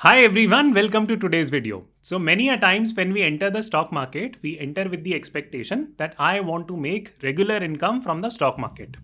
Hi everyone, welcome to today's video. So many a times when we enter the stock market, we enter with the expectation that I want to make regular income from the stock market.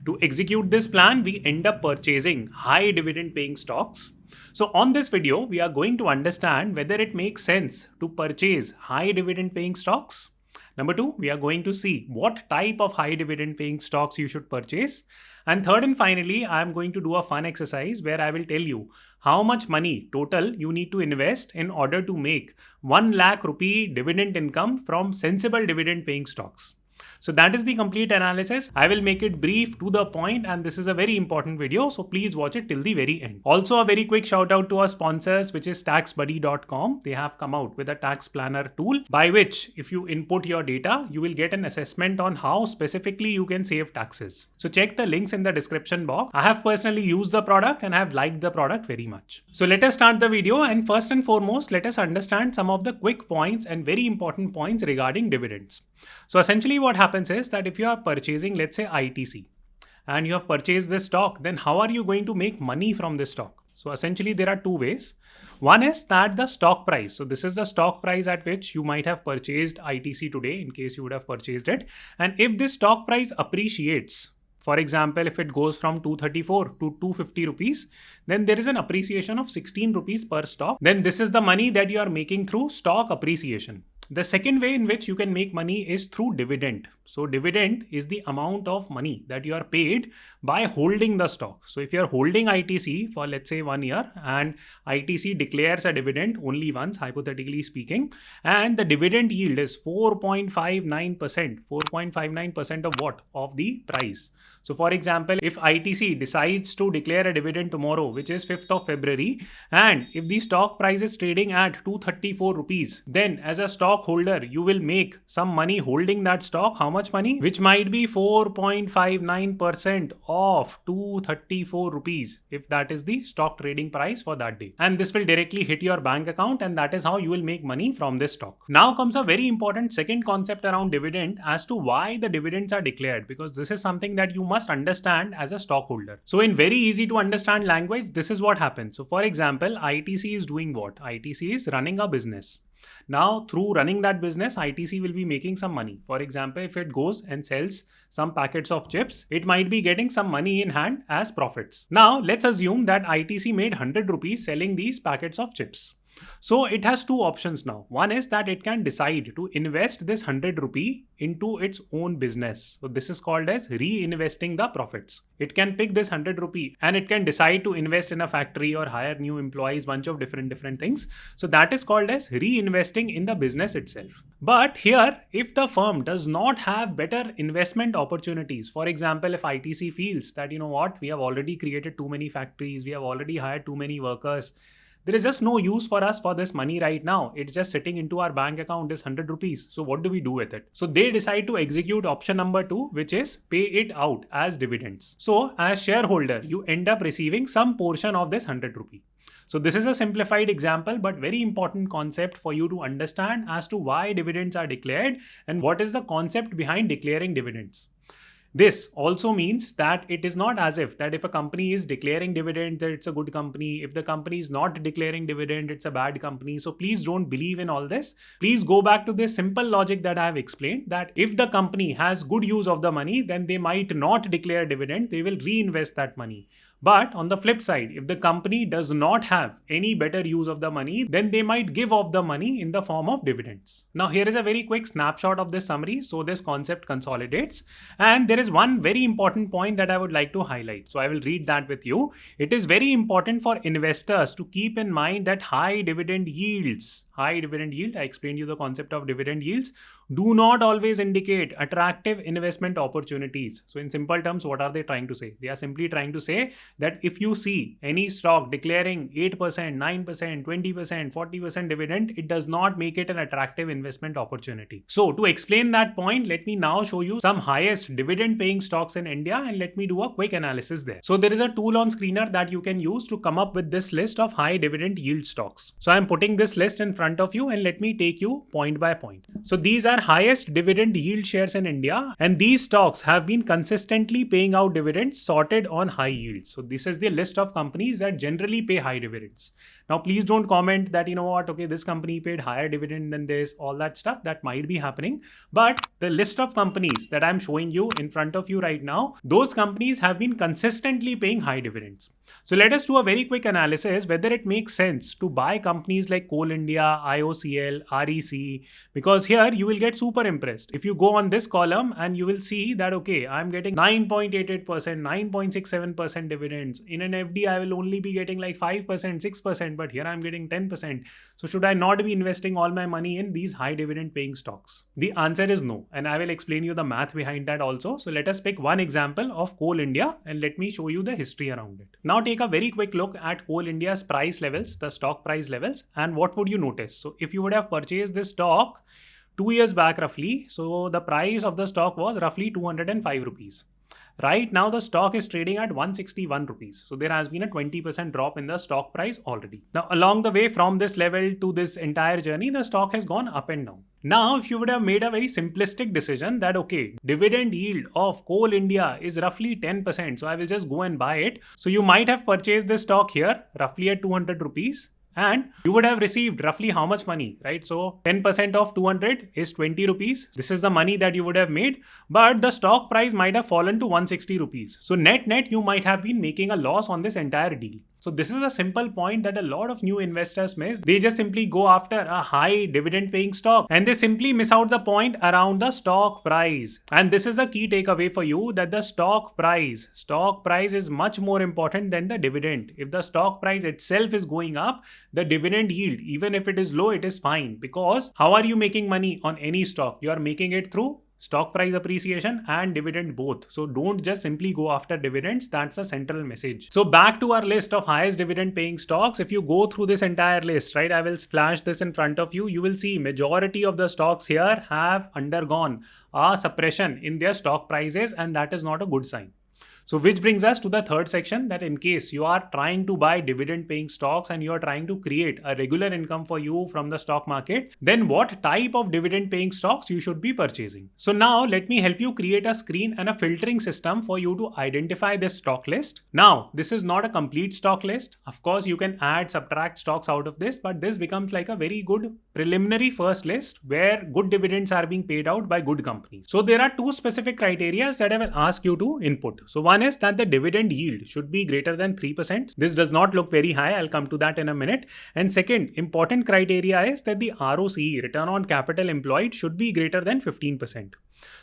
To execute this plan, we end up purchasing high dividend paying stocks. So on this video, we are going to understand whether it makes sense to purchase high dividend paying stocks. Number two, we are going to see what type of high dividend paying stocks you should purchase. And third and finally, I am going to do a fun exercise where I will tell you how much money total you need to invest in order to make 1 lakh rupee dividend income from sensible dividend paying stocks. So that is the complete analysis. I will make it brief to the point, and this is a very important video, so please watch it till the very end. Also, a very quick shout out to our sponsors, which is taxbuddy.com. They have come out with a tax planner tool by which if you input your data, you will get an assessment on how specifically you can save taxes. So check the links in the description box. I have personally used the product and I have liked the product very much. So let us start the video, and first and foremost, let us understand some of the quick points and very important points regarding dividends. So essentially what happens is that if you are purchasing, let's say ITC, and you have purchased this stock, then how are you going to make money from this stock? So essentially there are two ways. One is that the stock price. So this is the stock price at which you might have purchased ITC today in case you would have purchased it. And if this stock price appreciates, for example, if it goes from 234 to 250 rupees, then there is an appreciation of 16 rupees per stock. Then this is the money that you are making through stock appreciation. The second way in which you can make money is through dividend. So dividend is the amount of money that you are paid by holding the stock. So if you are holding ITC for let's say 1 year and ITC declares a dividend only once, hypothetically speaking, and the dividend yield is 4.59%. 4.59% of what? Of the price. So for example, if ITC decides to declare a dividend tomorrow, which is 5th of February, and if the stock price is trading at 234 rupees, then as a stockholder, you will make some money holding that stock. How much money? Which might be 4.59% of 234 rupees, if that is the stock trading price for that day. And this will directly hit your bank account, and that is how you will make money from this stock. Now comes a very important second concept around dividend as to why the dividends are declared, because this is something that you must understand as a stockholder. So in very easy to understand language, this is what happens. So for example, ITC is doing what? ITC is running a business. Now, through running that business, ITC will be making some money. For example, if it goes and sells some packets of chips, it might be getting some money in hand as profits. Now, let's assume that ITC made 100 rupees selling these packets of chips. So it has two options now. One is that it can decide to invest this 100 rupee into its own business. So this is called as reinvesting the profits. It can pick this 100 rupee and it can decide to invest in a factory or hire new employees, bunch of different things. So that is called as reinvesting in the business itself. But here, if the firm does not have better investment opportunities, for example, if ITC feels that, you know what, we have already created too many factories, we have already hired too many workers, there is just no use for us for this money right now. It's just sitting into our bank account, this 100 rupees. So what do we do with it? So they decide to execute option number 2, which is pay it out as dividends. So as shareholder, you end up receiving some portion of this 100 rupee. So this is a simplified example, but very important concept for you to understand as to why dividends are declared and what is the concept behind declaring dividends. This also means that it is not as if that if a company is declaring dividend, that it's a good company. If the company is not declaring dividend, it's a bad company. So please don't believe in all this. Please go back to this simple logic that I have explained, that if the company has good use of the money, then they might not declare dividend. They will reinvest that money. But on the flip side, if the company does not have any better use of the money, then they might give off the money in the form of dividends. Now here is a very quick snapshot of this summary. So this concept consolidates. And there is one very important point that I would like to highlight. So I will read that with you. It is very important for investors to keep in mind that high dividend yields, I explained you the concept of dividend yields, do not always indicate attractive investment opportunities. So in simple terms, what are they trying to say? They are simply trying to say that if you see any stock declaring 8%, 9%, 20%, 40% dividend, it does not make it an attractive investment opportunity. So to explain that point, let me now show you some highest dividend paying stocks in India and let me do a quick analysis there. So there is a tool on screener that you can use to come up with this list of high dividend yield stocks. So I'm putting this list in front of you and let me take you point by point. So these are are highest dividend yield shares in India, and these stocks have been consistently paying out dividends sorted on high yields. So this is the list of companies that generally pay high dividends. Now, please don't comment that, you know what, okay, this company paid higher dividend than this, all that stuff. That might be happening. But the list of companies that I'm showing you in front of you right now, those companies have been consistently paying high dividends. So let us do a very quick analysis whether it makes sense to buy companies like Coal India, IOCL, REC, because here you will get super impressed. If you go on this column and you will see that, okay, I'm getting 9.88%, 9.67% dividends. In an FD, I will only be getting like 5%, 6%, but here I'm getting 10%. So should I not be investing all my money in these high dividend paying stocks? The answer is no. And I will explain you the math behind that also. So let us pick one example of Coal India and let me show you the history around it. Now take a very quick look at Coal India's price levels, the stock price levels, and what would you notice? So if you would have purchased this stock 2 years back roughly, so the price of the stock was roughly 205 rupees. Right now, the stock is trading at 161 rupees. So there has been a 20% drop in the stock price already. Now, along the way from this level to this entire journey, the stock has gone up and down. Now, if you would have made a very simplistic decision that, okay, dividend yield of Coal India is roughly 10%. So I will just go and buy it. So you might have purchased this stock here roughly at 200 rupees. And you would have received roughly how much money, right? So 10% of 200 is 20 rupees. This is the money that you would have made, but the stock price might have fallen to 160 rupees. So net, you might have been making a loss on this entire deal. So this is a simple point that a lot of new investors miss. They just simply go after a high dividend paying stock and they simply miss out the point around the stock price. And this is the key takeaway for you, that the stock price is much more important than the dividend. If the stock price itself is going up, the dividend yield, even if it is low, it is fine. Because how are you making money on any stock? You are making it through stock price appreciation and dividend both. So don't just simply go after dividends. That's a central message. So back to our list of highest dividend paying stocks. If you go through this entire list, right, I will flash this in front of you. You will see majority of the stocks here have undergone a suppression in their stock prices, and that is not a good sign. So which brings us to the third section, that in case you are trying to buy dividend paying stocks and you are trying to create a regular income for you from the stock market, then what type of dividend paying stocks you should be purchasing. So now let me help you create a screen and a filtering system for you to identify this stock list. Now, this is not a complete stock list. Of course, you can add, subtract stocks out of this, but this becomes like a very good preliminary first list where good dividends are being paid out by good companies. So there are two specific criteria that I will ask you to input. So one is that the dividend yield should be greater than 3%. This does not look very high. I'll come to that in a minute. And second important criteria is that the ROCE, return on capital employed, should be greater than 15%.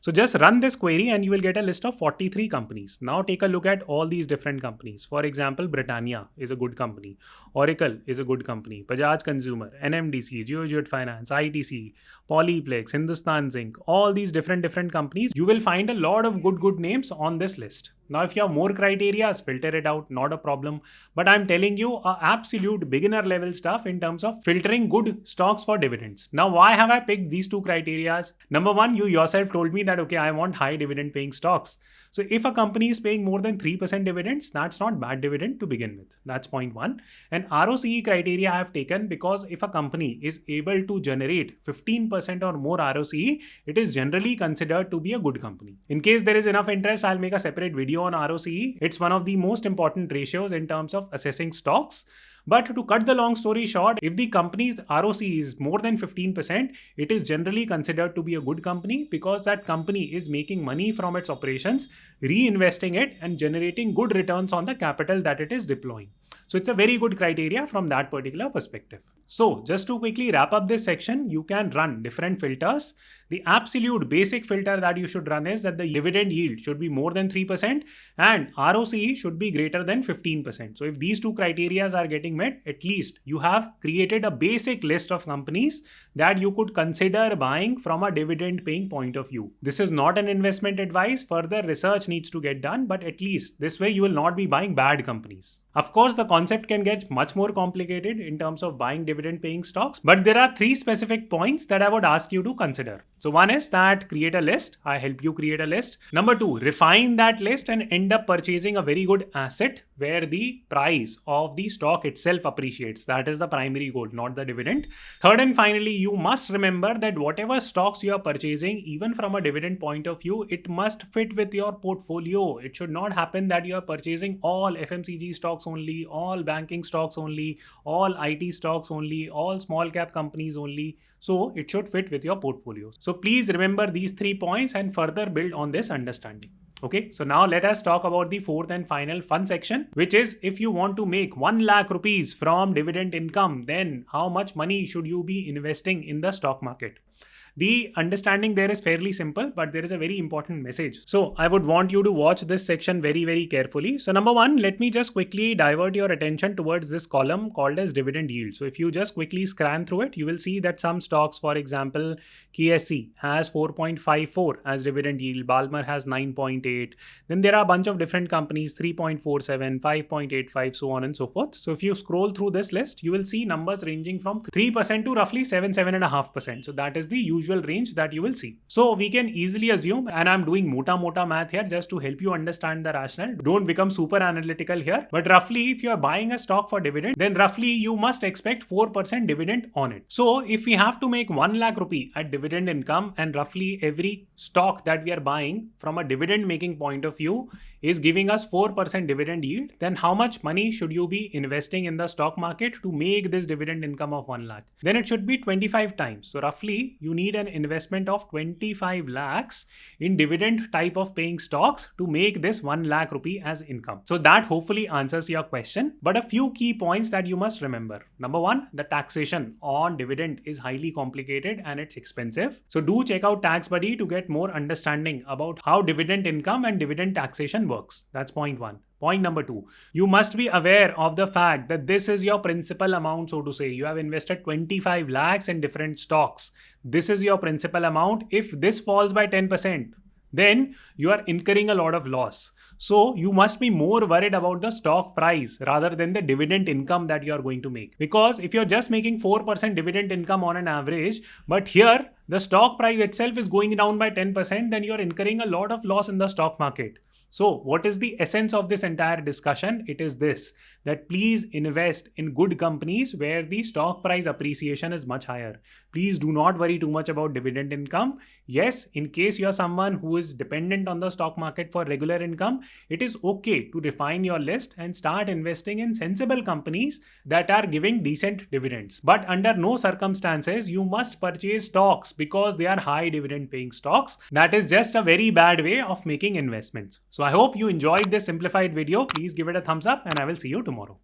So just run this query and you will get a list of 43 companies. Now take a look at all these different companies. For example, Britannia is a good company. Oracle is a good company. Bajaj Consumer, NMDC, Geojet Finance, ITC, Polyplex, Hindustan Zinc, all these different companies. You will find a lot of good names on this list. Now, if you have more criteria, filter it out, not a problem. But I'm telling you absolute beginner level stuff in terms of filtering good stocks for dividends. Now, why have I picked these two criteria? Number one, you yourself told me that, okay, I want high dividend paying stocks. So if a company is paying more than 3% dividends, that's not bad dividend to begin with. That's point one. And ROCE criteria I have taken because if a company is able to generate 15% or more ROCE, it is generally considered to be a good company. In case there is enough interest, I'll make a separate video on ROCE. It's one of the most important ratios in terms of assessing stocks. But to cut the long story short, if the company's ROCE is more than 15%, it is generally considered to be a good company because that company is making money from its operations, reinvesting it and generating good returns on the capital that it is deploying. So it's a very good criteria from that particular perspective. So just to quickly wrap up this section, you can run different filters. The absolute basic filter that you should run is that the dividend yield should be more than 3% and ROCE should be greater than 15%. So if these two criteria are getting met, at least you have created a basic list of companies that you could consider buying from a dividend paying point of view. This is not an investment advice. Further research needs to get done, but at least this way you will not be buying bad companies. Of course, the concept can get much more complicated in terms of buying dividend paying stocks, but there are three specific points that I would ask you to consider. So one is that create a list. I help you create a list. Number two, refine that list and end up purchasing a very good asset where the price of the stock itself appreciates. That is the primary goal, not the dividend. Third and finally, you must remember that whatever stocks you are purchasing, even from a dividend point of view, it must fit with your portfolio. It should not happen that you are purchasing all FMCG stocks only, all banking stocks only, all IT stocks only, all small cap companies only. So it should fit with your portfolio. So please remember these 3 points and further build on this understanding. Okay, so now let us talk about the fourth and final fun section, which is if you want to make 1 lakh rupees from dividend income, then how much money should you be investing in the stock market? The understanding there is fairly simple, but there is a very important message. So I would want you to watch this section very, very carefully. So number one, let me just quickly divert your attention towards this column called as dividend yield. So if you just quickly scan through it, you will see that some stocks, for example, KSC has 4.54 as dividend yield, Balmer has 9.8. Then there are a bunch of different companies, 3.47, 5.85, so on and so forth. So if you scroll through this list, you will see numbers ranging from 3% to roughly 7.5%. So that is the usual range that you will see. So we can easily assume, and I'm doing mota math here just to help you understand the rationale. Don't become super analytical here, but roughly if you are buying a stock for dividend, then roughly you must expect 4% dividend on it. So if we have to make 1 lakh rupee at dividend income, and roughly every stock that we are buying from a dividend making point of view is giving us 4% dividend yield, then how much money should you be investing in the stock market to make this dividend income of 1 lakh? Then it should be 25 times. So roughly you need an investment of 25 lakhs in dividend type of paying stocks to make this 1 lakh rupee as income. So that hopefully answers your question, but a few key points that you must remember. Number one, the taxation on dividend is highly complicated and it's expensive. So do check out Tax Buddy to get more understanding about how dividend income and dividend taxation works. That's point one. Point number two, you must be aware of the fact that this is your principal amount, so to say. You have invested 25 lakhs in different stocks. This is your principal amount. If this falls by 10%, then you are incurring a lot of loss. So you must be more worried about the stock price rather than the dividend income that you are going to make. Because if you're just making 4% dividend income on an average, but here the stock price itself is going down by 10%, then you're incurring a lot of loss in the stock market. So what is the essence of this entire discussion? It is this, that please invest in good companies where the stock price appreciation is much higher. Please do not worry too much about dividend income. Yes, in case you are someone who is dependent on the stock market for regular income, it is okay to refine your list and start investing in sensible companies that are giving decent dividends. But under no circumstances, you must purchase stocks because they are high dividend paying stocks. That is just a very bad way of making investments. So I hope you enjoyed this simplified video. Please give it a thumbs up and I will see you tomorrow.